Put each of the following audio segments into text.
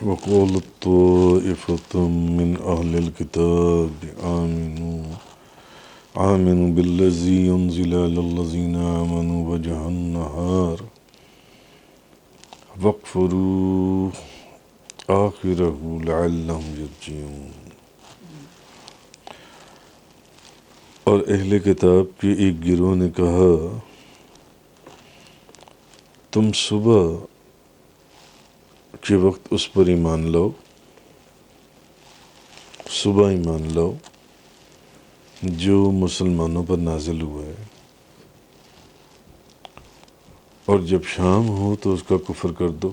وقالت طائفة من أهل الكتاب آمنوا بالذي ينزل على الذين آمنوا وجه النهار واكفروا آخره لعلهم يرجعون۔ اور اہل کتاب کے ایک گروہ نے کہا تم صبح کے وقت اس پر ایمان لاؤ، صبح ایمان لاؤ جو مسلمانوں پر نازل ہوا ہے، اور جب شام ہو تو اس کا کفر کر دو۔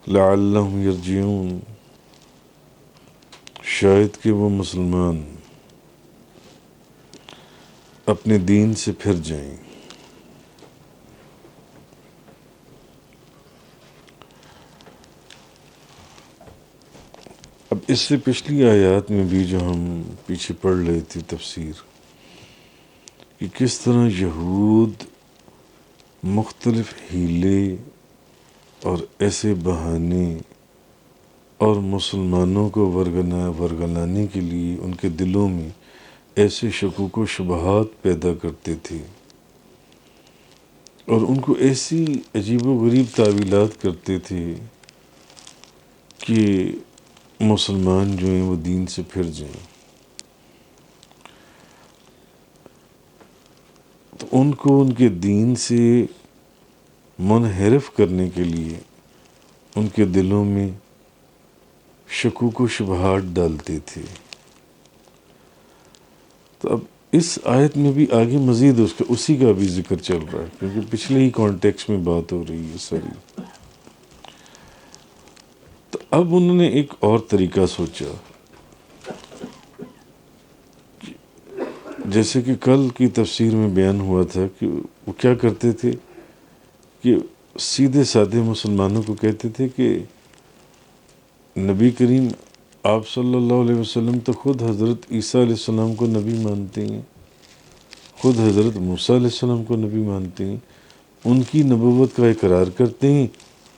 لعلہم یرجعون، شاید کہ وہ مسلمان اپنے دین سے پھر جائیں۔ اب اس سے پچھلی آیات میں بھی جو ہم پیچھے پڑھ رہے تھے تفسیر، کہ کس طرح یہود مختلف ہیلے اور ایسے بہانے اور مسلمانوں کو ورگلانے کے لیے ان کے دلوں میں ایسے شکوک و شبہات پیدا کرتے تھے اور ان کو ایسی عجیب و غریب تعویلات کرتے تھے کہ مسلمان جو ہیں وہ دین سے پھر جائیں۔ تو ان کو ان کے دین سے منحرف کرنے کے لیے ان کے دلوں میں شکوک و شبہات ڈالتے تھے۔ تو اب اس آیت میں بھی آگے مزید اسی کا بھی ذکر چل رہا ہے، کیونکہ پچھلے ہی کانٹیکس میں بات ہو رہی ہے ساری۔ تو اب انہوں نے ایک اور طریقہ سوچا، جیسے کہ کل کی تفسیر میں بیان ہوا تھا کہ وہ کیا کرتے تھے کہ سیدھے سادے مسلمانوں کو کہتے تھے کہ نبی کریم آپ صلی اللہ علیہ وسلم تو خود حضرت عیسیٰ علیہ السلام کو نبی مانتے ہیں، خود حضرت موسیٰ علیہ السلام کو نبی مانتے ہیں، ان کی نبوت کا اقرار کرتے ہیں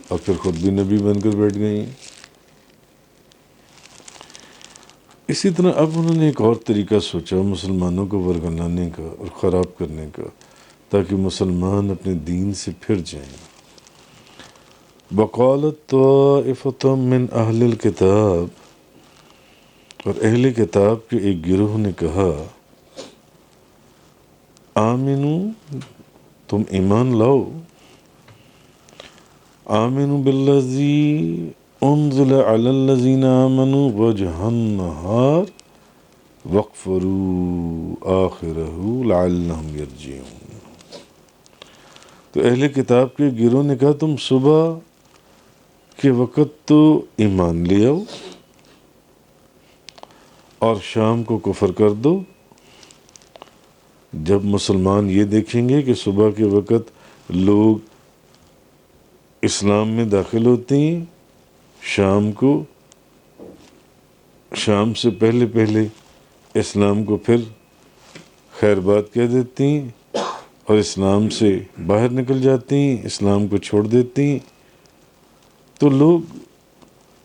اور پھر خود بھی نبی بن کر بیٹھ گئے ہیں۔ اسی طرح اب انہوں نے ایک اور طریقہ سوچا مسلمانوں کو ورگلانے کا اور خراب کرنے کا، تاکہ مسلمان اپنے دین سے پھر جائیں۔ وقالت طائفة من اہل الکتاب، اور اہل کتاب کے ایک گروہ نے کہا آمنو، تم ایمان لاؤ، آمنوا بالذی انزل علی الذین آمنوا وجہ النہار واکفروا آخرہ لعلہم یرجعون۔ تو اہل کتاب کے گروہ نے کہا تم صبح کے وقت تو ایمان لے آؤ اور شام کو کفر کر دو۔ جب مسلمان یہ دیکھیں گے کہ صبح کے وقت لوگ اسلام میں داخل ہوتے ہیں، شام سے پہلے اسلام کو پھر خیر بات کہہ دیتے ہیں اور اسلام سے باہر نکل جاتے ہیں، اسلام کو چھوڑ دیتے ہیں، تو لوگ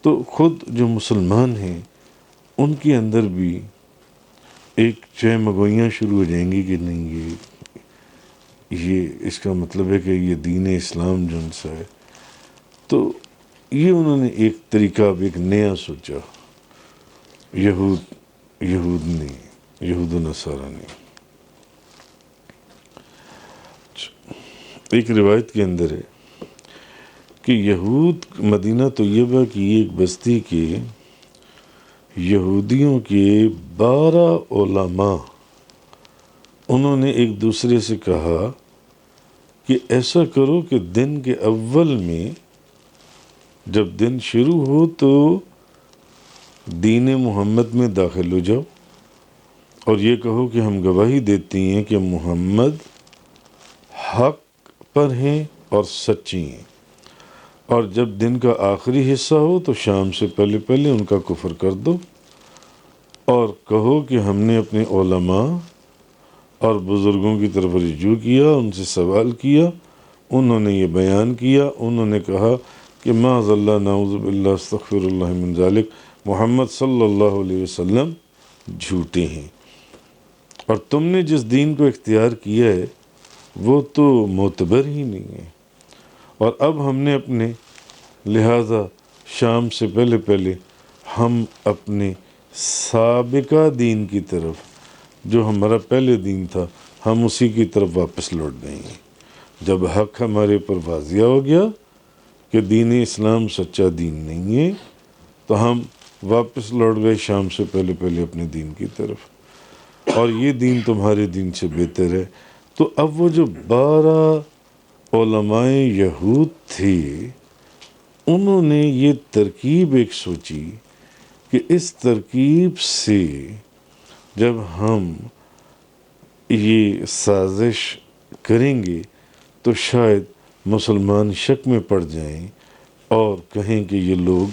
تو خود جو مسلمان ہیں ان کے اندر بھی ایک چہمگوئیاں شروع ہو جائیں گی کہ نہیں، یہ اس کا مطلب ہے کہ یہ دین اسلام جو ان سا ہے۔ تو یہ انہوں نے ایک طریقہ، ایک نیا سوچا، یہود و نصارہ نے۔ ایک روایت کے اندر ہے کہ یہود مدینہ طیبہ کی ایک بستی کے یہودیوں کے 12 علماء، انہوں نے ایک دوسرے سے کہا کہ ایسا کرو کہ دن کے اول میں جب دن شروع ہو تو دین محمد میں داخل ہو جاؤ اور یہ کہو کہ ہم گواہی دیتے ہیں کہ محمد حق پر ہیں اور سچی ہیں، اور جب دن کا آخری حصہ ہو تو شام سے پہلے ان کا کفر کر دو اور کہو کہ ہم نے اپنے علماء اور بزرگوں کی طرف رجوع کیا، ان سے سوال کیا، انہوں نے یہ بیان کیا، انہوں نے کہا کہ معاذ اللہ، نعوذ باللہ، استغفر اللہ من ذالک، محمد صلی اللہ علیہ وسلم جھوٹے ہیں، اور تم نے جس دین کو اختیار کیا ہے وہ تو معتبر ہی نہیں ہے۔ اور اب ہم نے اپنے لہٰذا شام سے پہلے ہم اپنے سابقہ دین کی طرف، جو ہمارا پہلے دین تھا، ہم اسی کی طرف واپس لوٹ گئے ہیں۔ جب حق ہمارے پر واضح ہو گیا کہ دین اسلام سچا دین نہیں ہے، تو ہم واپس لوٹ گئے شام سے پہلے اپنے دین کی طرف، اور یہ دین تمہارے دین سے بہتر ہے۔ تو اب وہ جو 12 علماء یہود تھے، انہوں نے یہ ترکیب ایک سوچی کہ اس ترکیب سے جب ہم یہ سازش کریں گے تو شاید مسلمان شک میں پڑ جائیں اور کہیں کہ یہ لوگ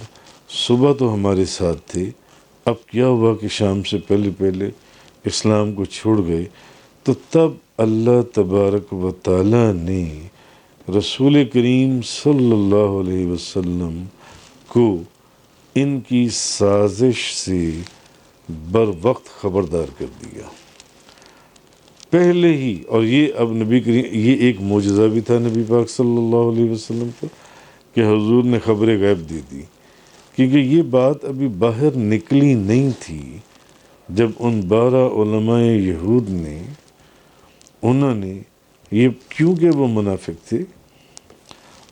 صبح تو ہمارے ساتھ تھے، اب کیا ہوا کہ شام سے پہلے اسلام کو چھوڑ گئے۔ تو تب اللہ تبارک و تعالی نے رسول کریم صلی اللہ علیہ وسلم کو ان کی سازش سے بر وقت خبردار کر دیا پہلے ہی۔ اور یہ اب نبی کریم، یہ ایک معجزہ بھی تھا نبی پاک صلی اللہ علیہ وسلم کا کہ حضور نے خبر غیب دے دی، کیونکہ یہ بات ابھی باہر نکلی نہیں تھی۔ جب ان 12 علماء یہود نے، انہوں نے یہ، کیونکہ وہ منافق تھے،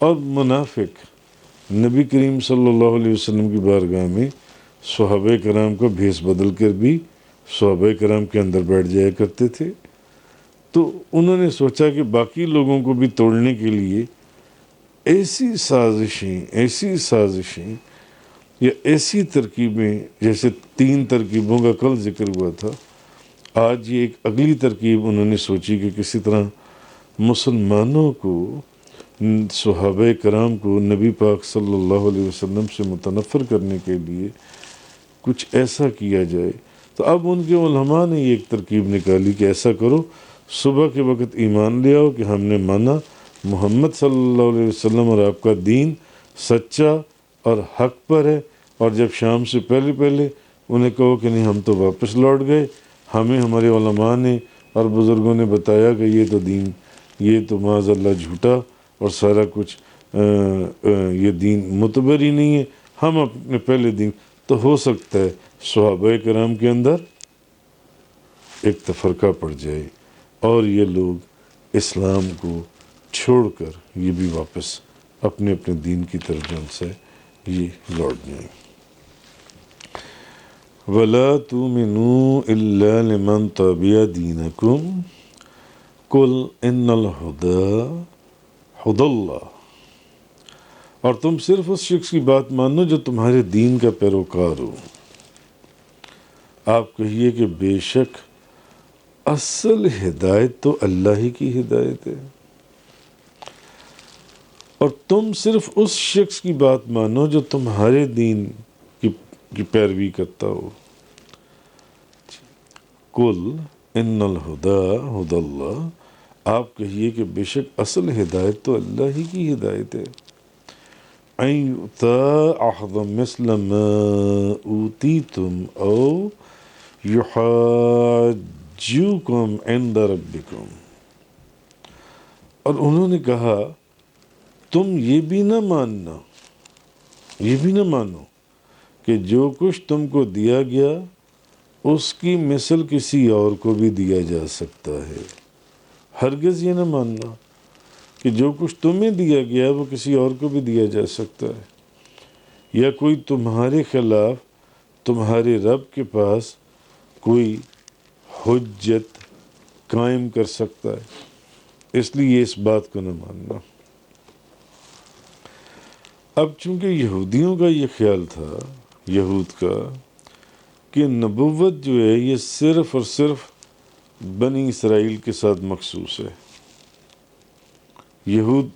اور منافق نبی کریم صلی اللہ علیہ وسلم کی بارگاہ میں صحابہ کرام کو بھیس بدل کر بھی صحابہ کرام کے اندر بیٹھ جایا کرتے تھے، تو انہوں نے سوچا کہ باقی لوگوں کو بھی توڑنے کے لیے ایسی سازشیں یا ایسی ترکیبیں، جیسے 3 ترکیبوں کا کل ذکر ہوا تھا، آج یہ ایک اگلی ترکیب انہوں نے سوچی کہ کسی طرح مسلمانوں کو، صحابہ کرام کو نبی پاک صلی اللہ علیہ وسلم سے متنفر کرنے کے لیے کچھ ایسا کیا جائے۔ تو اب ان کے علماء نے یہ ایک ترکیب نکالی کہ ایسا کرو، صبح کے وقت ایمان لے آؤ کہ ہم نے مانا محمد صلی اللہ علیہ وسلم اور آپ کا دین سچا اور حق پر ہے، اور جب شام سے پہلے انہیں کہو کہ نہیں، ہم تو واپس لوٹ گئے، ہمیں ہمارے علماء نے اور بزرگوں نے بتایا کہ یہ تو دین، یہ تو معاذ اللہ جھوٹا اور سارا کچھ یہ دین معتبر ہی نہیں ہے، ہم اپنے پہلے دین۔ تو ہو سکتا ہے صحابہ کرام کے اندر ایک تفرقہ پڑ جائے اور یہ لوگ اسلام کو چھوڑ کر یہ بھی واپس اپنے اپنے دین کی طرف جن سے یہ لوٹ جائیں۔ وَلَا تُؤْمِنُوا إِلَّا لِمَنْ تَبِعَ دِينَكُمْ قُلْ إِنَّ الْهُدَىٰ هُدَى اللَّهِ، اور تم صرف اس شخص کی بات مانو جو تمہارے دین کا پیروکار ہو۔ آپ کہیے کہ بے شک اصل ہدایت تو اللہ ہی کی ہدایت ہے، اور تم صرف اس شخص کی بات مانو جو تمہارے دین کی پیروی کرتا ہو۔ قل ان الہدیٰ ھدی اللہ، آپ کہیے کہ بے شک اصل ہدایت تو اللہ ہی کی ہدایت ہے۔ ان یؤتیٰ احد مثل ما اوتیتم او یحاجوکم عند ربکم، اور انہوں نے کہا تم یہ بھی نہ مانو کہ جو کچھ تم کو دیا گیا اس کی مثل کسی اور کو بھی دیا جا سکتا ہے۔ ہرگز یہ نہ ماننا کہ جو کچھ تمہیں دیا گیا وہ کسی اور کو بھی دیا جا سکتا ہے، یا کوئی تمہارے خلاف تمہارے رب کے پاس کوئی حجت قائم کر سکتا ہے، اس لیے اس بات کو نہ ماننا۔ اب چونکہ یہودیوں کا یہ خیال تھا، یہود کا، کہ نبوت جو ہے یہ صرف اور صرف بنی اسرائیل کے ساتھ مخصوص ہے۔ یہود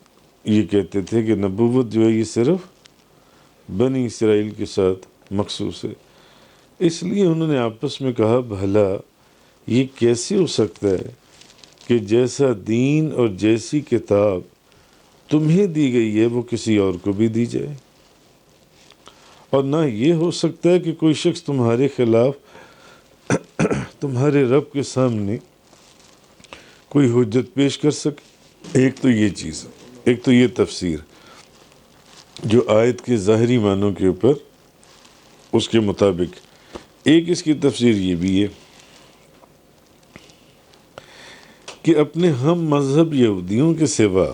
یہ کہتے تھے کہ نبوت جو ہے یہ صرف بنی اسرائیل کے ساتھ مخصوص ہے، اس لیے انہوں نے آپس میں کہا بھلا یہ کیسے ہو سکتا ہے کہ جیسا دین اور جیسی کتاب تمہیں دی گئی ہے وہ کسی اور کو بھی دی جائے، اور نہ یہ ہو سکتا ہے کہ کوئی شخص تمہارے خلاف تمہارے رب کے سامنے کوئی حجت پیش کر سکے۔ ایک تو یہ چیز، ایک تو یہ تفسیر جو آیت کے ظاہری معنوں کے اوپر اس کے مطابق، ایک اس کی تفسیر یہ بھی ہے کہ اپنے ہم مذہب یہودیوں کے سوا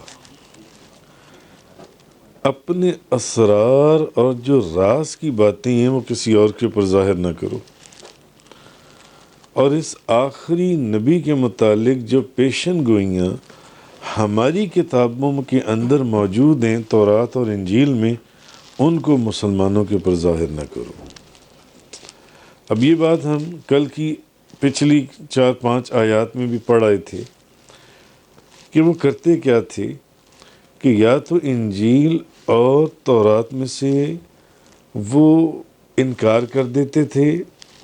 اپنے اسرار اور جو راز کی باتیں ہیں وہ کسی اور کے اوپر ظاہر نہ کرو، اور اس آخری نبی کے متعلق جو پیشن گوئیاں ہماری کتابوں کے اندر موجود ہیں، تورات اور انجیل میں، ان کو مسلمانوں کے اوپر ظاہر نہ کرو۔ اب یہ بات ہم کل کی پچھلی 4-5 آیات میں بھی پڑھ آئے تھے کہ وہ کرتے کیا تھے کہ یا تو انجیل اور تورات میں سے وہ انکار کر دیتے تھے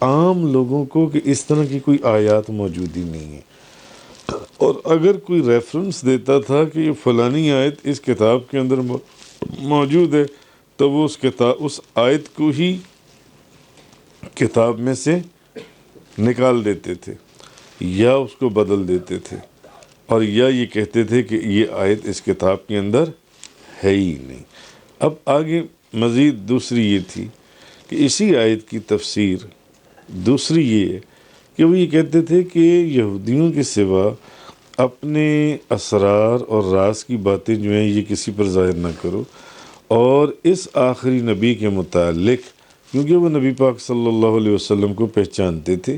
عام لوگوں کو کہ اس طرح کی کوئی آیات موجود ہی نہیں ہے، اور اگر کوئی ریفرنس دیتا تھا کہ یہ فلانی آیت اس کتاب کے اندر موجود ہے تو وہ اس آیت کو ہی کتاب میں سے نکال دیتے تھے یا اس کو بدل دیتے تھے، اور یا یہ کہتے تھے کہ یہ آیت اس کتاب کے اندر ہے ہی نہیں۔ اب آگے مزید دوسری یہ تھی کہ اسی آیت کی تفسیر دوسری یہ ہے کہ وہ یہ کہتے تھے کہ یہودیوں کے سوا اپنے اسرار اور راز کی باتیں جو ہیں یہ کسی پر ظاہر نہ کرو، اور اس آخری نبی کے متعلق کیونکہ وہ نبی پاک صلی اللہ علیہ وسلم کو پہچانتے تھے،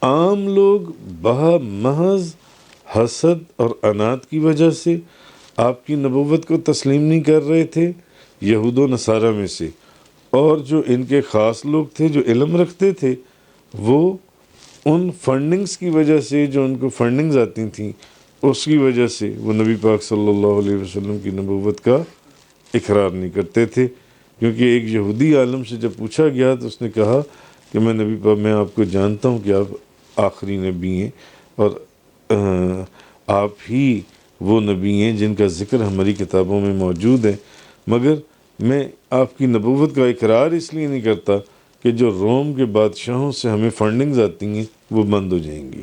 عام لوگ محض حسد اور عناد کی وجہ سے آپ کی نبوت کو تسلیم نہیں کر رہے تھے، یہود و نصارہ میں سے، اور جو ان کے خاص لوگ تھے جو علم رکھتے تھے وہ ان فنڈنگز کی وجہ سے، جو ان کو فنڈنگز آتی تھیں اس کی وجہ سے وہ نبی پاک صلی اللہ علیہ وسلم کی نبوت کا اقرار نہیں کرتے تھے، کیونکہ ایک یہودی عالم سے جب پوچھا گیا تو اس نے کہا کہ میں آپ کو جانتا ہوں کہ آپ آخری نبی ہیں، اور آپ ہی وہ نبی ہیں جن کا ذکر ہماری کتابوں میں موجود ہے، مگر میں آپ کی نبوت کا اقرار اس لیے نہیں کرتا کہ جو روم کے بادشاہوں سے ہمیں فنڈنگز آتی ہیں وہ بند ہو جائیں گی۔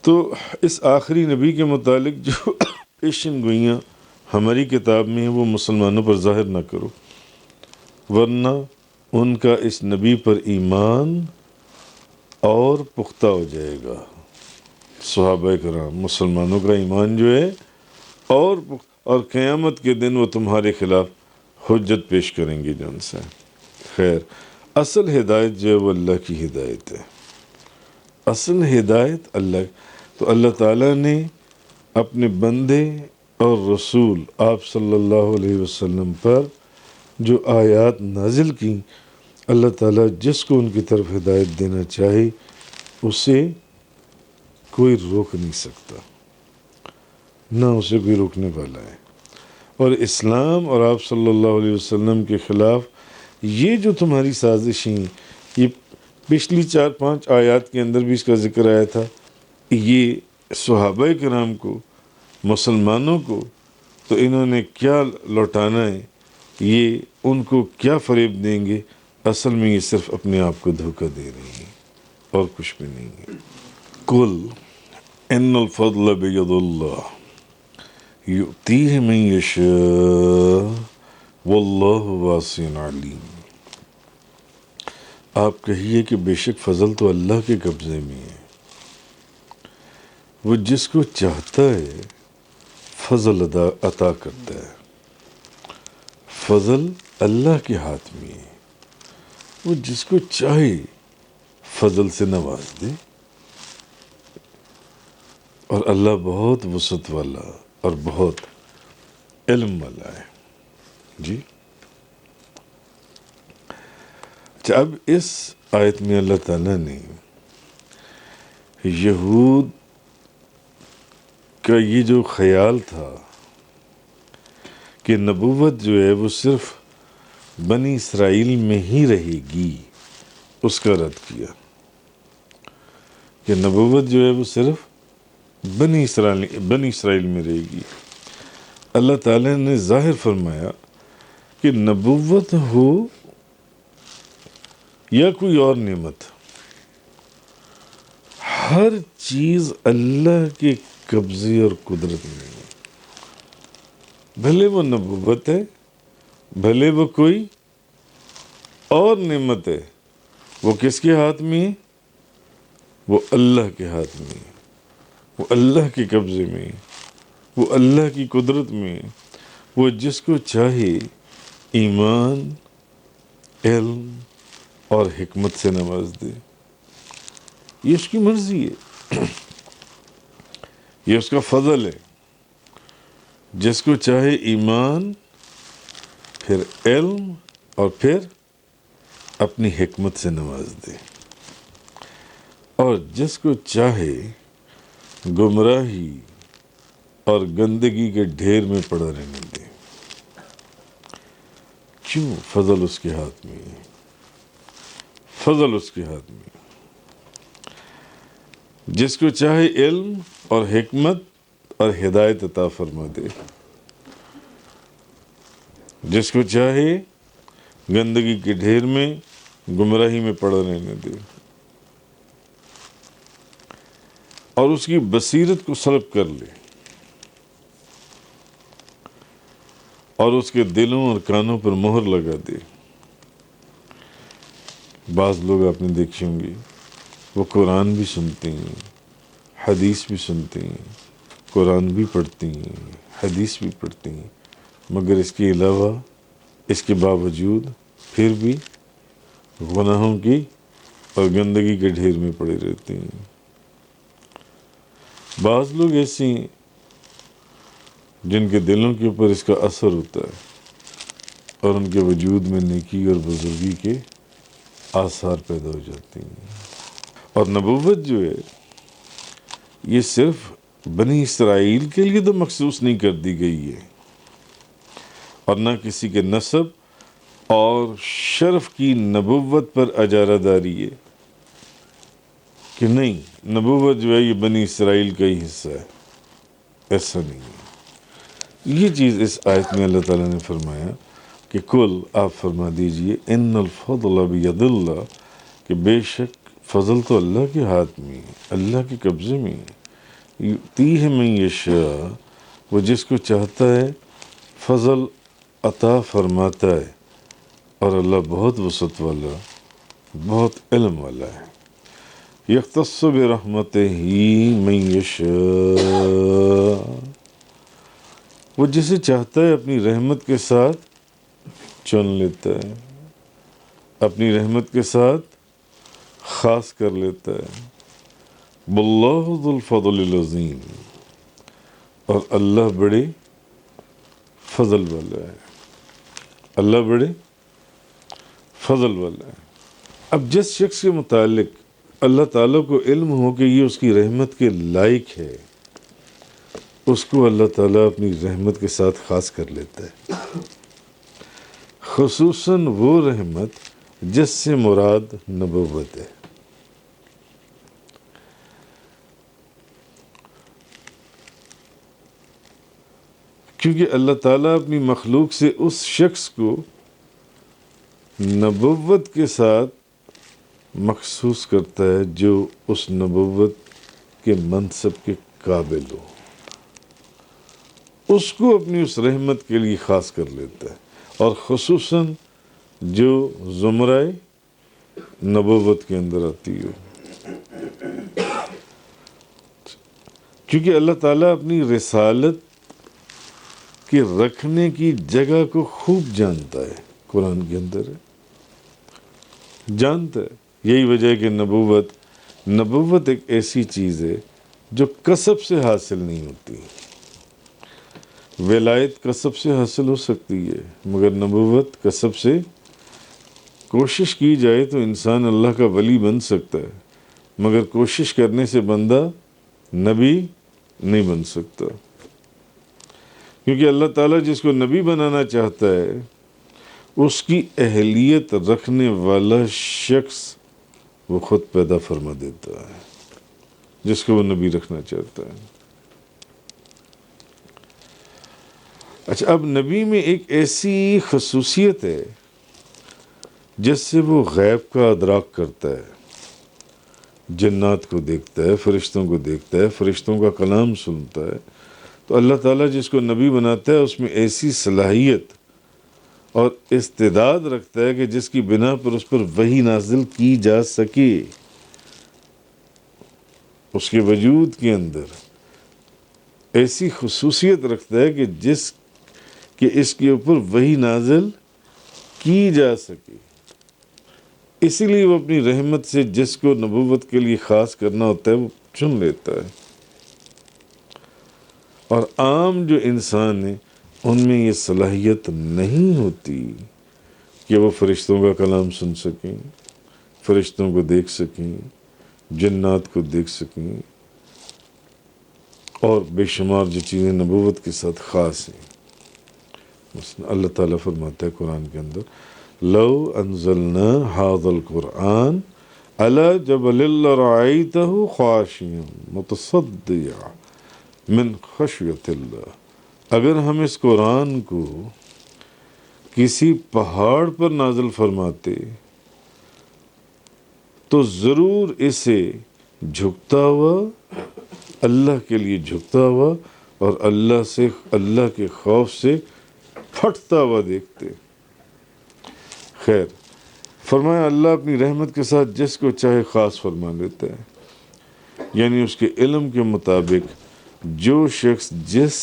تو اس آخری نبی کے متعلق جو پیشن گوئیاں ہماری کتاب میں ہیں وہ مسلمانوں پر ظاہر نہ کرو، ورنہ ان کا اس نبی پر ایمان اور پختہ ہو جائے گا۔ صحابہ کرام، مسلمانوں کا ایمان جو ہے اور قیامت کے دن وہ تمہارے خلاف حجت پیش کریں گے جو ان سے۔ خیر، اصل ہدایت جو ہے وہ اللہ کی ہدایت ہے، اصل ہدایت اللہ تعالیٰ نے اپنے بندے اور رسول آپ صلی اللہ علیہ وسلم پر جو آیات نازل کی، اللہ تعالیٰ جس کو ان کی طرف ہدایت دینا چاہے اسے کوئی روک نہیں سکتا، نہ اسے کوئی روکنے والا ہے۔ اور اسلام اور آپ صلی اللہ علیہ وسلم کے خلاف یہ جو تمہاری سازشیں، یہ پچھلی 4-5 آیات کے اندر بھی اس کا ذکر آیا تھا، یہ صحابہ کرام کو، مسلمانوں کو تو انہوں نے کیا لوٹانا ہے، یہ ان کو کیا فریب دیں گے، اصل میں یہ صرف اپنے آپ کو دھوکہ دے رہی ہیں اور کچھ بھی نہیں ہے۔ قل ان الفضل بید اللہ یؤتیہ من یشاء واللہ واسع علیم۔ آپ کہیے کہ بے شک فضل تو اللہ کے قبضے میں ہے، وہ جس کو چاہتا ہے فضل عطا کرتا ہے، فضل اللہ کے ہاتھ میں ہے، وہ جس کو چاہے فضل سے نواز دے، اور اللہ بہت وسعت والا اور بہت علم والا ہے۔ جی اچھا، اب اس آیت میں اللہ تعالیٰ نے یہود کا یہ جو خیال تھا کہ نبوت جو ہے وہ صرف بنی اسرائیل میں ہی رہے گی، اس کا رد کیا کہ نبوت جو ہے وہ صرف بنی اسرائیل میں رہے گی۔ اللہ تعالیٰ نے ظاہر فرمایا کہ نبوت ہو یا کوئی اور نعمت، ہر چیز اللہ کے قبضے اور قدرت میں ہے۔ بھلے وہ نبوت ہے، بھلے وہ کوئی اور نعمت ہے، وہ کس کے ہاتھ میں ہے؟ وہ اللہ کے ہاتھ میں ہے، وہ اللہ کے قبضے میں ہے، وہ اللہ کی قدرت میں ہے۔ وہ جس کو چاہے ایمان، علم اور حکمت سے نواز دے، یہ اس کی مرضی ہے، یہ اس کا فضل ہے۔ جس کو چاہے ایمان، پھر علم اور پھر اپنی حکمت سے نواز دے، اور جس کو چاہے گمراہی اور گندگی کے ڈھیر میں پڑا رہنے دے۔ کیوں؟ فضل اس کے ہاتھ میں ہے، فضل اس کے ہاتھ میں۔ جس کو چاہے علم اور حکمت اور ہدایت عطا فرما دے، جس کو چاہے گندگی کے ڈھیر میں، گمراہی میں پڑا رہنے دے، اور اس کی بصیرت کو سلب کر لے، اور اس کے دلوں اور کانوں پر مہر لگا دے۔ بعض لوگ آپ نے دیکھے ہوں گے، وہ قرآن بھی سنتے ہیں، حدیث بھی سنتے ہیں، قرآن بھی پڑھتے ہیں، حدیث بھی پڑھتے ہیں، مگر اس کے علاوہ، اس کے باوجود پھر بھی گناہوں کی اور گندگی کے ڈھیر میں پڑے رہتے ہیں۔ بعض لوگ ایسے ہیں جن کے دلوں کے اوپر اس کا اثر ہوتا ہے، اور ان کے وجود میں نیکی اور بزرگی کے آثار پیدا ہو جاتے ہیں۔ اور نبوت جو ہے، یہ صرف بنی اسرائیل کے لیے تو مخصوص نہیں کر دی گئی ہے، اور نہ کسی کے نسب اور شرف کی نبوت پر اجارہ داری ہے کہ نہیں، نبوت جو ہے یہ بنی اسرائیل کا ہی حصہ ہے، ایسا نہیں ہے۔ یہ چیز اس آیت میں اللہ تعالیٰ نے فرمایا کہ کل آپ فرما دیجئے ان الفضل بید اللہ، کہ بے شک فضل تو اللہ کے ہاتھ میں ہے، اللہ کے قبضے میں ہے۔ یؤتیہ من یشاء، وہ جس کو چاہتا ہے فضل عطا فرماتا ہے، اور اللہ بہت وسعت والا، بہت علم والا ہے۔ یختص برحمتہ من یشاء، وہ جسے چاہتا ہے اپنی رحمت کے ساتھ چن لیتا ہے، اپنی رحمت کے ساتھ خاص کر لیتا ہے۔ واللہ ذو الفضل العظیم، اور اللہ بڑے فضل والا ہے، اللہ بڑے فضل والا ہے۔ اب جس شخص کے متعلق اللہ تعالیٰ کو علم ہو کہ یہ اس کی رحمت کے لائق ہے، اس کو اللہ تعالیٰ اپنی رحمت کے ساتھ خاص کر لیتا ہے، خصوصاً وہ رحمت جس سے مراد نبوت ہے۔ کیونکہ اللہ تعالیٰ اپنی مخلوق سے اس شخص کو نبوت کے ساتھ مخصوص کرتا ہے جو اس نبوت کے منصب کے قابل ہو، اس کو اپنی اس رحمت کے لیے خاص کر لیتا ہے، اور خصوصاً جو زمرہ نبوت کے اندر آتی ہو۔ کیونکہ اللہ تعالیٰ اپنی رسالت کے رکھنے کی جگہ کو خوب جانتا ہے، قرآن کے اندر ہے، جانتا ہے۔ یہی وجہ ہے کہ نبوت ایک ایسی چیز ہے جو کسب سے حاصل نہیں ہوتی۔ ولایت کسب سے حاصل ہو سکتی ہے، مگر نبوت کسب سے، کوشش کی جائے تو انسان اللہ کا ولی بن سکتا ہے، مگر کوشش کرنے سے بندہ نبی نہیں بن سکتا، کیونکہ اللہ تعالیٰ جس کو نبی بنانا چاہتا ہے اس کی اہلیت رکھنے والا شخص وہ خود پیدا فرما دیتا ہے۔ جس کو وہ نبی رکھنا چاہتا ہے۔ اچھا، اب نبی میں ایک ایسی خصوصیت ہے جس سے وہ غیب کا ادراک کرتا ہے، جنات کو دیکھتا ہے، فرشتوں کو دیکھتا ہے، فرشتوں کا کلام سنتا ہے۔ تو اللہ تعالیٰ جس کو نبی بناتا ہے اس میں ایسی صلاحیت اور استعداد رکھتا ہے کہ جس کی بنا پر اس پر وحی نازل کی جا سکے، اس کے وجود کے اندر ایسی خصوصیت رکھتا ہے کہ اس کے اوپر وحی نازل کی جا سکے۔ اسی لیے وہ اپنی رحمت سے جس کو نبوت کے لیے خاص کرنا ہوتا ہے وہ چن لیتا ہے، اور عام جو انسان ہیں ان میں یہ صلاحیت نہیں ہوتی کہ وہ فرشتوں کا کلام سن سکیں، فرشتوں کو دیکھ سکیں، جنات کو دیکھ سکیں، اور بے شمار جو چیزیں نبوت کے ساتھ خاص ہیں۔ مثلا اللہ تعالیٰ فرماتا ہے قرآن کے اندر، لو انزلنا هذا القرآن على جبل لرأيته خاشعا متصدعا من خشیت اللہ، اگر ہم اس قرآن کو کسی پہاڑ پر نازل فرماتے تو ضرور اسے جھکتا ہوا، اللہ کے لیے جھکتا ہوا اور اللہ کے خوف سے پھٹتا ہوا دیکھتے۔ خیر، فرمایا اللہ اپنی رحمت کے ساتھ جس کو چاہے خاص فرما لیتا ہے، یعنی اس کے علم کے مطابق جو شخص جس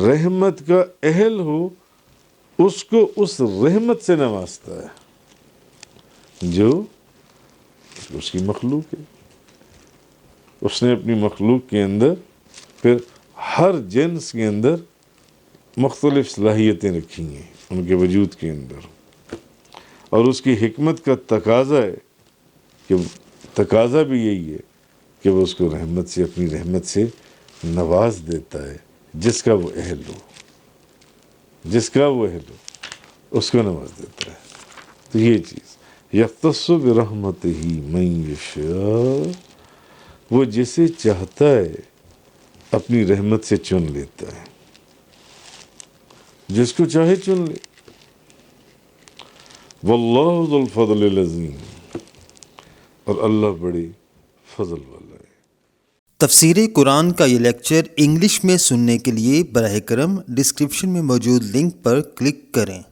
رحمت کا اہل ہو اس کو اس رحمت سے نوازتا ہے جو اس کی مخلوق ہے۔ اس نے اپنی مخلوق کے اندر پھر ہر جنس کے اندر مختلف صلاحیتیں رکھی ہیں ان کے وجود کے اندر، اور اس کی حکمت کا تقاضا بھی یہی ہے کہ وہ اس کو اپنی رحمت سے نواز دیتا ہے، جس کا وہ اہل ہو اس کو نواز دیتا ہے۔ تو یہ چیز یختص برحمتہ من یشاء، وہ جسے چاہتا ہے اپنی رحمت سے چن لیتا ہے، جس کو چاہے چن لے۔ واللہ ذو الفضل العظیم، اور اللہ بڑے فضل والا ہے۔ تفسیر قرآن کا یہ لیکچر انگلش میں سننے کے لیے براہ کرم ڈسکرپشن میں موجود لنک پر کلک کریں۔